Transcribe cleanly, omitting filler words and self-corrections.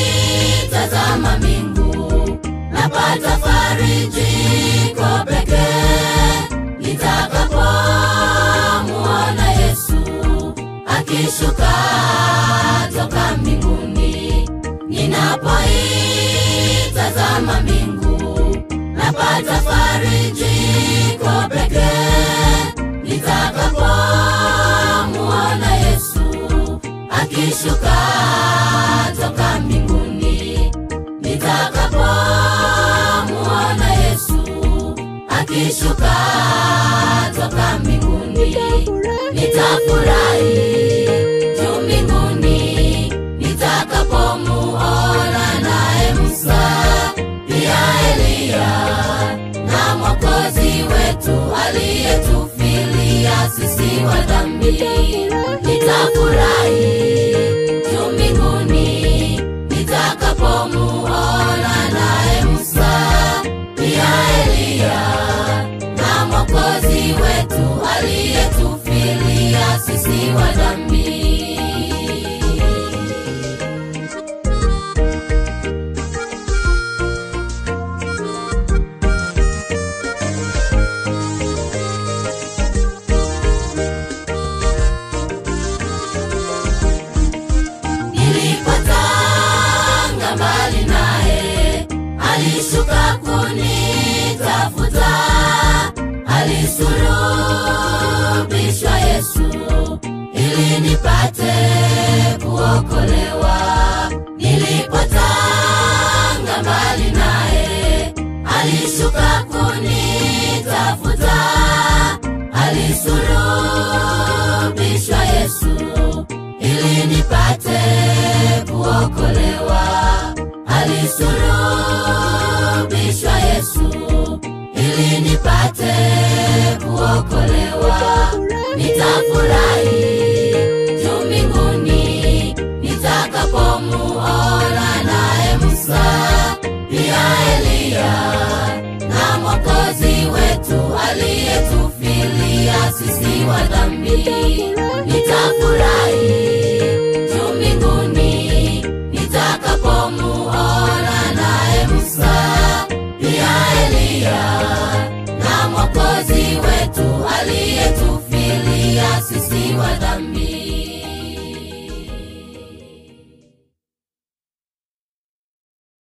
Ninapoitazama mbingu, napata farijiko pekee. Nitakapomuona Yesu akishuka toka mbinguni. Ninapoitazama mbingu, napata farijiko pekee. Nitakapomuona Yesu akishuka toka mbinguni. Nitakapomuona Yesu akishuka toka mbinguni. Nitafurahi juu mbinguni nitakapomuona naye Musa, pia Elia na Mwokozi wetu aliyetufilia sisi wa dhambi. Nitafurahi juu mbinguni nitakapomuona naye Musa, pia Elia na Mwokozi wetu aliyetufilia sisi wa dhambi. Nilipotanga mbali naye, alishuka kunitafuta. Alisulubishwa Yesu ili nipate kuokolewa. Nilipotanga mbali naye, alishuka kunitafuta. Alisulubishwa Yesu ili nipate kuokolewa. Alisulubishwa Yesu ili nipate kuokolewa. Nitafurahi juu mbinguni nitakapomuona naye Musa, pia Elia na Mwokozi wetu aliyetufilia sisi wa dhambi. Nitafurahi juu mbinguni nitakapomuona naye Musa, pia Elia na Mwokozi wetu aliyetufilia sisi wa dhambi.